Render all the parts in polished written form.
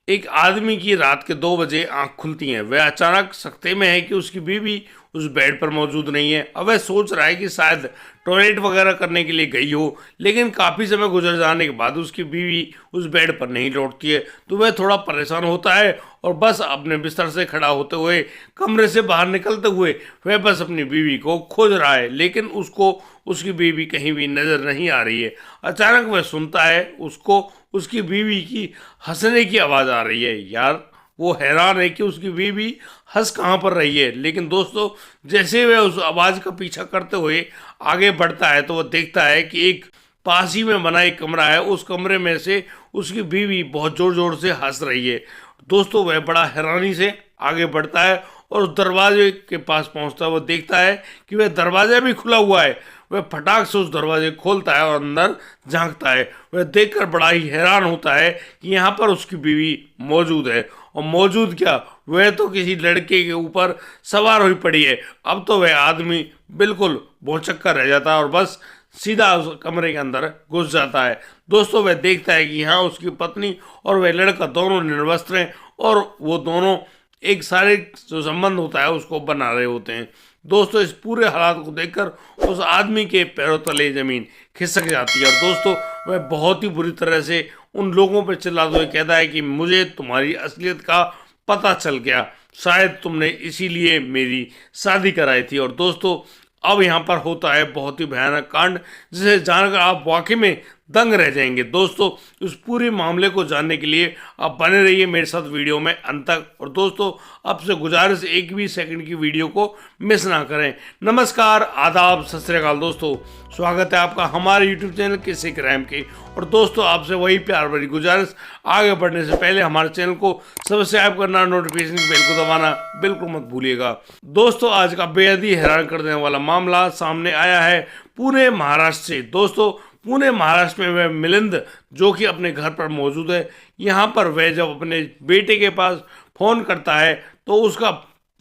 एक आदमी की रात के 2 बजे आंख खुलती है। वह अचानक सकते में है कि उसकी बीवी उस बेड पर मौजूद नहीं है। अब वह सोच रहा है कि शायद टॉयलेट वगैरह करने के लिए गई हो, लेकिन काफ़ी समय गुजर जाने के बाद उसकी बीवी उस बेड पर नहीं लौटती है। तो वह थोड़ा परेशान होता है और बस अपने बिस्तर से खड़ा होते हुए कमरे से बाहर निकलते हुए वह बस अपनी बीवी को खोज रहा है, लेकिन उसको उसकी बीवी कहीं भी नज़र नहीं आ रही है। अचानक वह सुनता है उसको उसकी बीवी की हंसने की आवाज़ आ रही है। यार, वो हैरान है कि उसकी बीवी हंस कहाँ पर रही है। लेकिन दोस्तों, जैसे वह उस आवाज़ का पीछा करते हुए आगे बढ़ता है तो वह देखता है कि एक पास ही में बना एक कमरा है। उस कमरे में से उसकी बीवी बहुत ज़ोर ज़ोर से हंस रही है। दोस्तों, वह बड़ा हैरानी से आगे बढ़ता है और उस दरवाजे के पास पहुंचता है। वो देखता है कि वह दरवाजा भी खुला हुआ है। वह फटाक से उस दरवाजे खोलता है और अंदर झांकता है। वह देखकर बड़ा ही हैरान होता है कि यहाँ पर उसकी बीवी मौजूद है। और मौजूद क्या, वह तो किसी लड़के के ऊपर सवार हुई पड़ी है। अब तो वह आदमी बिल्कुल भौंचक्का रह जाता है और बस सीधा उस कमरे के अंदर घुस जाता है। दोस्तों, वह देखता है कि यहाँ उसकी पत्नी और वह लड़का दोनों निर्वस्त्र हैं और वो दोनों एक शारीरिक जो संबंध होता है उसको बना रहे होते हैं। दोस्तों, इस पूरे हालात को देखकर उस आदमी के पैरों तले जमीन खिसक जाती है और दोस्तों, वह बहुत ही बुरी तरह से उन लोगों पर चिल्लाते हुए कहता है कि मुझे तुम्हारी असलियत का पता चल गया। शायद तुमने इसीलिए मेरी शादी कराई थी। और दोस्तों, अब यहाँ पर होता है बहुत ही भयानक कांड, जिसे जानकर आप वाकई में दंग रह जाएंगे। दोस्तों, उस पूरे मामले को जानने के लिए आप बने रहिए मेरे साथ वीडियो में अंत तक। और दोस्तों, आपसे गुजारिश, एक भी सेकंड की वीडियो को मिस ना करें। नमस्कार, आदाब, सत श्री अकाल दोस्तों, स्वागत है आपका हमारे यूट्यूब चैनल किस्से क्राइम के। और दोस्तों, आपसे वही प्यार भरी गुजारिश, आगे बढ़ने से पहले हमारे चैनल को सब्सक्राइब करना, नोटिफिकेशन बेल को दबाना बिल्कुल मत भूलिएगा। दोस्तों, आज का बेहद ही हैरान कर देने वाला मामला सामने आया है पुणे, महाराष्ट्र से। दोस्तों, पुणे महाराष्ट्र में वह मिलिंद जो कि अपने घर पर मौजूद है। यहाँ पर वह जब अपने बेटे के पास फ़ोन करता है तो उसका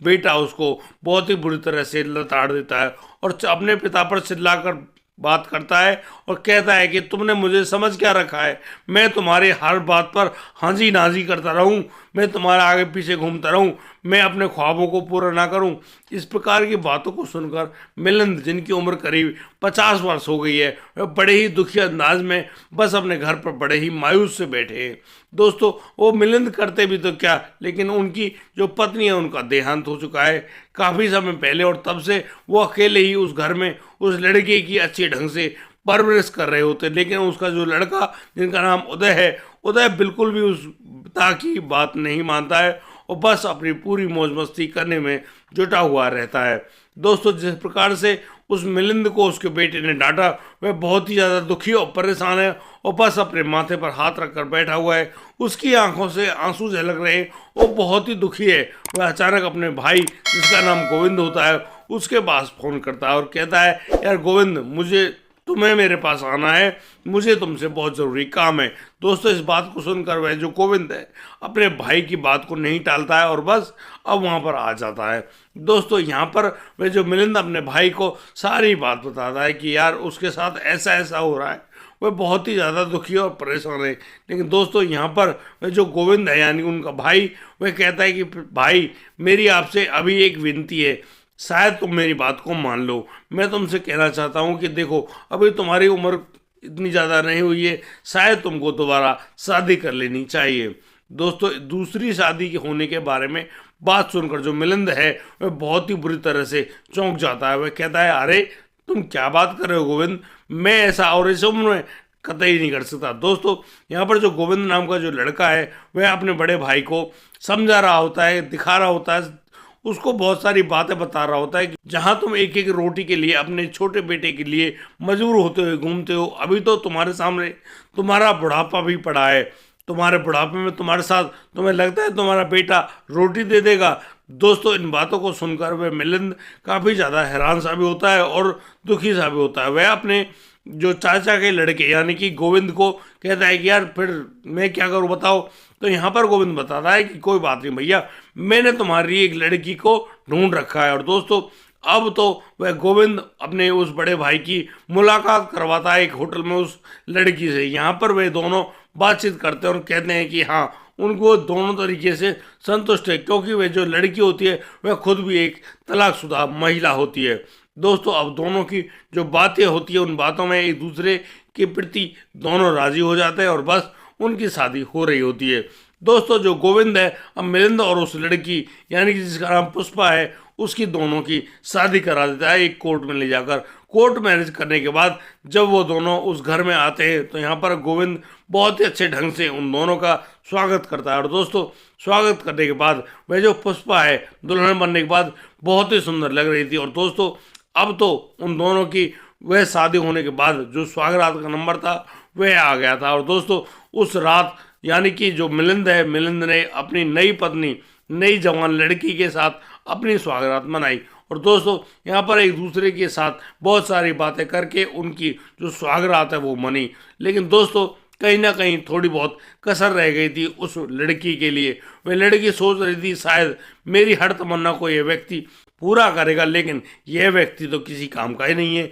बेटा उसको बहुत ही बुरी तरह से लताड़ देता है और अपने पिता पर चिल्लाकर बात करता है और कहता है कि तुमने मुझे समझ क्या रखा है। मैं तुम्हारी हर बात पर हाजी नाजी करता रहूं, मैं तुम्हारे आगे पीछे घूमता रहूं, मैं अपने ख्वाबों को पूरा ना करूं। इस प्रकार की बातों को सुनकर मिलिंद, जिनकी उम्र करीब 50 वर्ष हो गई है, वह बड़े ही दुखी अंदाज में बस अपने घर पर बड़े ही मायूस से बैठे हैं। दोस्तों, वो मिलिंद करते भी तो क्या, लेकिन उनकी जो पत्नी है उनका देहांत हो चुका है काफ़ी समय पहले और तब से वो अकेले ही उस घर में उस लड़के की अच्छी ढंग से परवरिश कर रहे होते। लेकिन उसका जो लड़का, जिनका नाम उदय है, उदय बिल्कुल भी उस पिता की बात नहीं मानता है और बस अपनी पूरी मौज मस्ती करने में जुटा हुआ रहता है। दोस्तों, जिस प्रकार से उस मिलिंद को उसके बेटे ने डांटा, वह बहुत ही ज़्यादा दुखी और परेशान है और बस अपने माथे पर हाथ रखकर बैठा हुआ है। उसकी आंखों से आंसू झलक रहे हैं, वो बहुत ही दुखी है। वह अचानक अपने भाई, जिसका नाम गोविंद होता है, उसके पास फ़ोन करता है और कहता है, यार गोविंद, मुझे तुम्हें मेरे पास आना है, मुझे तुमसे बहुत ज़रूरी काम है। दोस्तों, इस बात को सुनकर वह जो गोविंद है अपने भाई की बात को नहीं टालता है और बस अब वहाँ पर आ जाता है। दोस्तों, यहाँ पर वह जो मिलिंद अपने भाई को सारी बात बताता है कि यार उसके साथ ऐसा ऐसा हो रहा है। वह बहुत ही ज़्यादा दुखी और परेशान है। लेकिन दोस्तों, यहाँ पर वह जो गोविंद है यानी उनका भाई, वह कहता है कि भाई, मेरी आपसे अभी एक विनती है, शायद तुम मेरी बात को मान लो। मैं तुमसे कहना चाहता हूँ कि देखो, अभी तुम्हारी उम्र इतनी ज़्यादा नहीं हुई है, शायद तुमको दोबारा शादी कर लेनी चाहिए। दोस्तों, दूसरी शादी के होने के बारे में बात सुनकर जो मिलिंद है वह बहुत ही बुरी तरह से चौंक जाता है। वह कहता है, अरे तुम क्या बात कर रहे हो गोविंद, मैं ऐसा और इस उम्र में कतई नहीं कर सकता। दोस्तों, यहाँ पर जो गोविंद नाम का जो लड़का है वह अपने बड़े भाई को समझा रहा होता है, दिखा रहा होता है, उसको बहुत सारी बातें बता रहा होता है कि जहाँ तुम एक एक रोटी के लिए अपने छोटे बेटे के लिए मजबूर होते हुए घूमते हो, अभी तो तुम्हारे सामने तुम्हारा बुढ़ापा भी पड़ा है। तुम्हारे बुढ़ापे में तुम्हारे साथ तुम्हें लगता है तुम्हारा बेटा रोटी दे देगा। दोस्तों, इन बातों को सुनकर वह मिलिंद काफ़ी ज़्यादा हैरान सा भी होता है और दुखी सा भी होता है। वह अपने जो चाचा के लड़के यानी कि गोविंद को कहता है कि यार फिर मैं क्या करूं बताओ। तो यहाँ पर गोविंद बताता है कि कोई बात नहीं भैया, मैंने तुम्हारी एक लड़की को ढूंढ रखा है। और दोस्तों, अब तो वह गोविंद अपने उस बड़े भाई की मुलाकात करवाता है एक होटल में उस लड़की से। यहाँ पर वे दोनों बातचीत करते हैं और कहते हैं कि हाँ, उनको दोनों तरीके से संतुष्ट है, क्योंकि वह जो लड़की होती है वह खुद भी एक तलाकशुदा महिला होती है। दोस्तों अब दोनों की जो बातें होती है उन बातों में एक दूसरे के प्रति दोनों राजी हो जाते हैं और बस उनकी शादी हो रही होती है। दोस्तों जो गोविंद है अब मिलिंद और उस लड़की यानी कि जिसका नाम पुष्पा है उसकी दोनों की शादी करा देता है एक कोर्ट में ले जाकर। कोर्ट मैरिज करने के बाद जब वो दोनों उस घर में आते हैं तो यहाँ पर गोविंद बहुत ही अच्छे ढंग से उन दोनों का स्वागत करता है। और दोस्तों स्वागत करने के बाद वह जो पुष्पा है दुल्हन बनने के बाद बहुत ही सुंदर लग रही थी। और दोस्तों अब तो उन दोनों की वह शादी होने के बाद जो सुहागरात का नंबर था वह आ गया था। और दोस्तों उस रात यानी कि जो मिलिंद है, मिलिंद ने अपनी नई पत्नी नई जवान लड़की के साथ अपनी सुहागरात मनाई। और दोस्तों यहाँ पर एक दूसरे के साथ बहुत सारी बातें करके उनकी जो सुहागरात है वो मनी। लेकिन दोस्तों कहीं ना कहीं थोड़ी बहुत कसर रह गई थी उस लड़की के लिए। वह लड़की सोच रही थी शायद मेरी हर तमन्ना को यह व्यक्ति पूरा करेगा, लेकिन यह व्यक्ति तो किसी काम का ही नहीं है।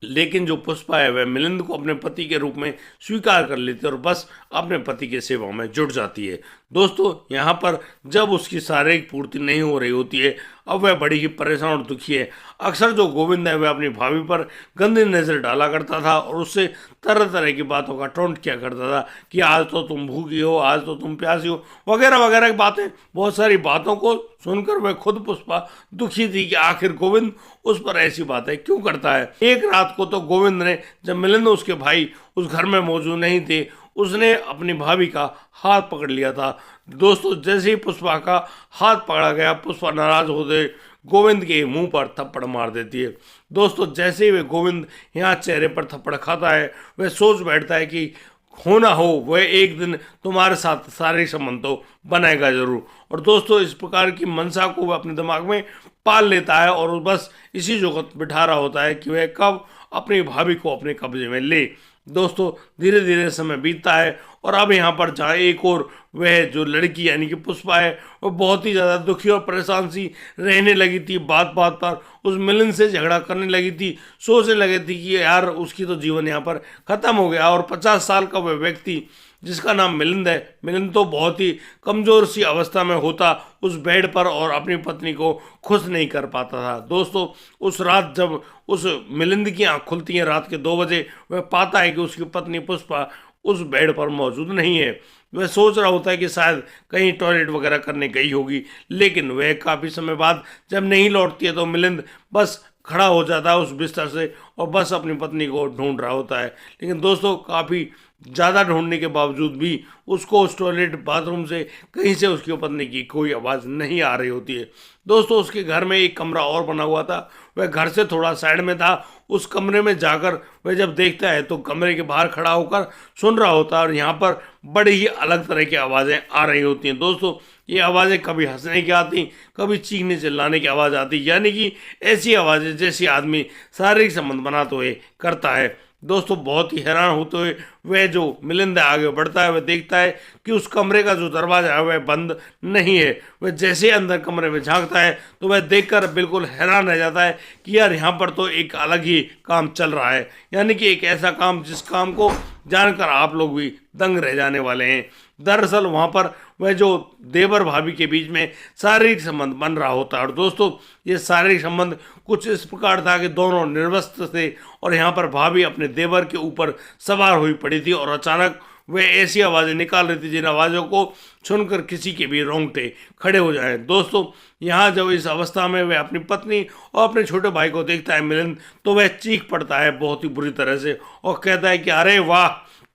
लेकिन जो पुष्पा है वह मिलिंद को अपने पति के रूप में स्वीकार कर लेती है और बस अपने पति के सेवा में जुट जाती है। दोस्तों यहाँ पर जब उसकी शारीरिक पूर्ति नहीं हो रही होती है अब वह बड़ी ही परेशान और दुखी है। अक्सर जो गोविंद है वह अपनी भाभी पर गंदी नज़र डाला करता था और उससे तरह तरह की बातों का टोंट किया करता था कि आज तो तुम भूखी हो, आज तो तुम प्यासी हो, वगैरह वगैरह की बातें। बहुत सारी बातों को सुनकर वह खुद पुष्पा दुखी थी कि आखिर गोविंद उस पर ऐसी बातें क्यों करता है। एक रात को तो गोविंद ने जब मिलिंद उसके भाई उस घर में मौजूद नहीं थे उसने अपनी भाभी का हाथ पकड़ लिया था। दोस्तों जैसे ही पुष्पा का हाथ पकड़ा गया पुष्पा नाराज होते गोविंद के मुंह पर थप्पड़ मार देती है। दोस्तों जैसे ही वे गोविंद यहाँ चेहरे पर थप्पड़ खाता है वह सोच बैठता है कि हो ना हो वह एक दिन तुम्हारे साथ शारीरिक संबंध तो बनाएगा जरूर। और दोस्तों इस प्रकार की मनसा को वह अपने दिमाग में पाल लेता है और बस इसी जुगत बिठा रहा होता है कि वह कब अपनी भाभी को अपने कब्जे में ले। दोस्तों धीरे धीरे समय बीतता है और अब यहाँ पर जहाँ एक और वह जो लड़की यानी कि पुष्पा है वह बहुत ही ज़्यादा दुखी और परेशान सी रहने लगी थी। बात बात पर उस मिलन से झगड़ा करने लगी थी, सोचने लगी थी कि यार उसकी तो जीवन यहाँ पर ख़त्म हो गया। और 50 साल का वह व्यक्ति जिसका नाम मिलिंद है, मिलिंद तो बहुत ही कमज़ोर सी अवस्था में होता उस बेड पर और अपनी पत्नी को खुश नहीं कर पाता था। दोस्तों उस रात जब उस मिलिंद की आँख खुलती है रात के 2 बजे वह पाता है कि उसकी पत्नी पुष्पा उस बेड पर मौजूद नहीं है। वह सोच रहा होता है कि शायद कहीं टॉयलेट वगैरह करने गई होगी, लेकिन वह काफ़ी समय बाद जब नहीं लौटती है तो मिलिंद बस खड़ा हो जाता है उस बिस्तर से और बस अपनी पत्नी को ढूंढ रहा होता है। लेकिन दोस्तों काफ़ी ज़्यादा ढूंढने के बावजूद भी उसको उस टॉयलेट बाथरूम से कहीं से उसकी पत्नी की कोई आवाज़ नहीं आ रही होती है। दोस्तों उसके घर में एक कमरा और बना हुआ था, वह घर से थोड़ा साइड में था। उस कमरे में जाकर वह जब देखता है तो कमरे के बाहर खड़ा होकर सुन रहा होता है और यहाँ पर बड़ी ही अलग तरह की आवाज़ें आ रही होती हैं। दोस्तों ये आवाज़ें कभी हंसने की आती, कभी चीखने चिल्लाने की आवाज़ आती, यानी कि ऐसी आवाज़ें जैसी आदमी शारीरिक संबंध बनाते हुए करता है। दोस्तों बहुत ही हैरान होते हुए वह जो मिलिंद आगे बढ़ता है वह देखता है कि उस कमरे का जो दरवाजा है वह बंद नहीं है। वह जैसे अंदर कमरे में झांकता है तो वह देखकर बिल्कुल हैरान रह जाता है कि यार यहाँ पर तो एक अलग ही काम चल रहा है, यानी कि एक ऐसा काम जिस काम को जानकर आप लोग भी दंग रह जाने वाले हैं। दरअसल वहाँ पर वह जो देवर भाभी के बीच में शारीरिक संबंध बन रहा होता है। और दोस्तों ये शारीरिक संबंध कुछ इस प्रकार था कि दोनों निर्वस्त्र थे और यहाँ पर भाभी अपने देवर के ऊपर सवार हुई पड़ी थी और अचानक वह ऐसी आवाज़ें निकाल रही थी जिन आवाज़ों को सुनकर किसी के भी रोंगटे खड़े हो जाएं। दोस्तों यहाँ जब इस अवस्था में वह अपनी पत्नी और अपने छोटे भाई को देखता है मिलिंद तो वह चीख पड़ता है बहुत ही बुरी तरह से और कहता है कि अरे वाह,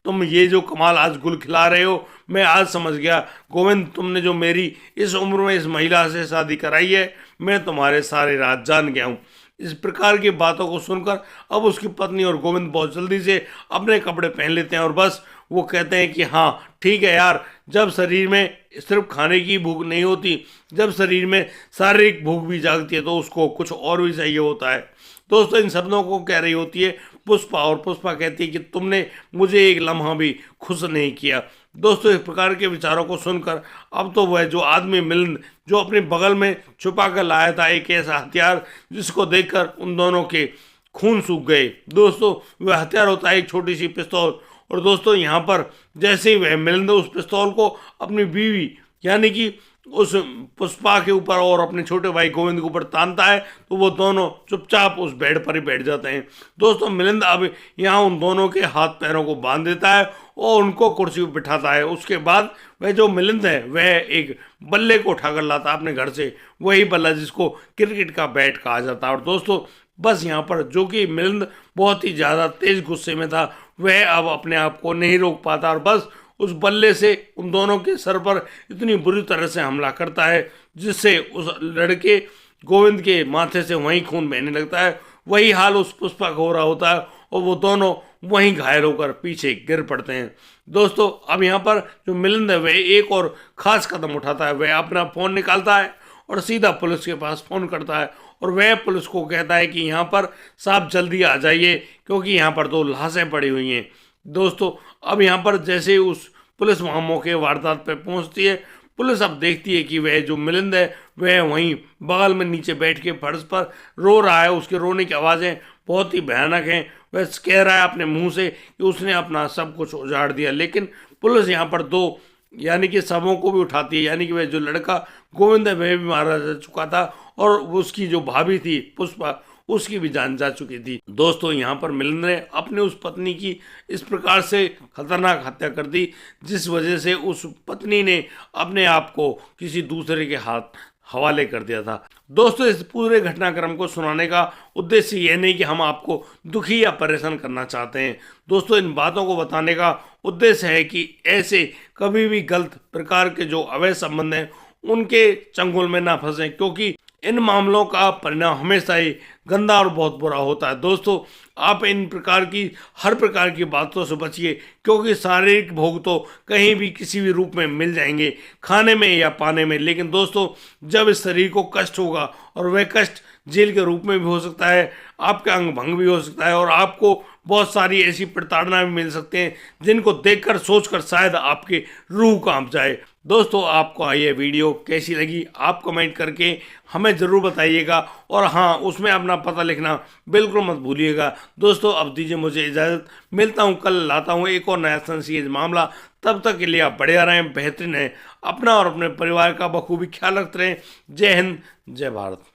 तुम ये जो कमाल आज गुल खिला रहे हो, मैं आज समझ गया गोविंद, तुमने जो मेरी इस उम्र में इस महिला से शादी कराई है मैं तुम्हारे सारे राज जान गया हूँ। इस प्रकार की बातों को सुनकर अब उसकी पत्नी और गोविंद बहुत जल्दी से अपने कपड़े पहन लेते हैं और बस वो कहते हैं कि हाँ ठीक है यार, जब शरीर में सिर्फ खाने की भूख नहीं होती, जब शरीर में शारीरिक भूख भी जागती है तो उसको कुछ और भी चाहिए होता है। दोस्तों इन शब्दों को कह रही होती है पुष्पा और पुष्पा कहती है कि तुमने मुझे एक लम्हा भी खुश नहीं किया। दोस्तों इस प्रकार के विचारों को सुनकर अब तो वह जो आदमी मिलिंद जो अपने बगल में छुपा कर लाया था एक ऐसा हथियार जिसको देखकर उन दोनों के खून सूख गए। दोस्तों वह हथियार होता है एक छोटी सी पिस्तौल और दोस्तों यहाँ पर जैसे ही वह मिलिंद उस पिस्तौल को अपनी बीवी यानी कि उस पुष्पा के ऊपर और अपने छोटे भाई गोविंद के ऊपर तानता है तो वो दोनों चुपचाप उस बेड पर ही बैठ जाते हैं। दोस्तों मिलिंद अब यहाँ उन दोनों के हाथ पैरों को बांध देता है और उनको कुर्सी पर बिठाता है। उसके बाद वह जो मिलिंद है वह एक बल्ले को उठाकर लाता है अपने घर से, वही बल्ला जिसको क्रिकेट का बैट कहा जाता है। और दोस्तों बस यहाँ पर जो कि मिलिंद बहुत ही ज़्यादा तेज गुस्से में था, वह अब अपने आप को नहीं रोक पाता और बस उस बल्ले से उन दोनों के सर पर इतनी बुरी तरह से हमला करता है जिससे उस लड़के गोविंद के माथे से वहीं खून बहने लगता है। वही हाल उस पुष्पा का हो रहा होता है और वो दोनों वहीं घायल होकर पीछे गिर पड़ते हैं। दोस्तों अब यहाँ पर जो मिलिंद है वह एक और खास कदम उठाता है। वह अपना फ़ोन निकालता है और सीधा पुलिस के पास फ़ोन करता है और वह पुलिस को कहता है कि यहाँ पर साहब जल्दी आ जाइए क्योंकि यहाँ पर 2 लाशें पड़ी हुई हैं। दोस्तों अब यहाँ पर जैसे उस पुलिस वहाँ मौके वारदात पे पहुँचती है, पुलिस अब देखती है कि वह जो मिलिंद है वह वहीं बगल में नीचे बैठ के फर्श पर रो रहा है। उसके रोने की आवाज़ें बहुत ही भयानक हैं। वह कह रहा है अपने मुंह से कि उसने अपना सब कुछ उजाड़ दिया, लेकिन पुलिस यहाँ पर 2 यानी कि शवों को भी उठाती है। यानी कि वह जो लड़का गोविंद है वह भी मारा जा चुका था और उसकी जो भाभी थी पुष्पा उसकी भी जान जा चुकी थी। दोस्तों यहाँ पर मिलिंद ने अपने उस पत्नी की इस प्रकार से खतरनाक हत्या कर दी जिस वजह से उस पत्नी ने अपने आप को किसी दूसरे के हाथ हवाले कर दिया था। दोस्तों इस पूरे घटनाक्रम को सुनाने का उद्देश्य यह नहीं कि हम आपको दुखी या परेशान करना चाहते हैं। दोस्तों इन बातों को बताने का उद्देश्य है कि ऐसे कभी भी गलत प्रकार के जो अवैध संबंध हैं उनके चंगुल में ना फंसें, क्योंकि इन मामलों का परिणाम हमेशा ही गंदा और बहुत बुरा होता है। दोस्तों आप इन प्रकार की हर प्रकार की बातों से बचिए, क्योंकि शारीरिक भोग तो कहीं भी किसी भी रूप में मिल जाएंगे, खाने में या पाने में, लेकिन दोस्तों जब इस शरीर को कष्ट होगा और वह कष्ट जेल के रूप में भी हो सकता है, आपका अंग भंग भी हो सकता है और आपको बहुत सारी ऐसी प्रताड़ना भी मिल सकते हैं जिनको देखकर सोचकर शायद आपकी रूह कांप जाए। दोस्तों आपको ये वीडियो कैसी लगी आप कमेंट करके हमें ज़रूर बताइएगा और हाँ उसमें अपना पता लिखना बिल्कुल मत भूलिएगा। दोस्तों अब दीजिए मुझे इजाज़त, मिलता हूँ कल, लाता हूँ एक और नया संजीव मामला। तब तक के लिए आप बढ़िया रहें, बेहतरीन रहें, अपना और अपने परिवार का बखूबी ख्याल रखते रहें। जय हिंद, जय भारत।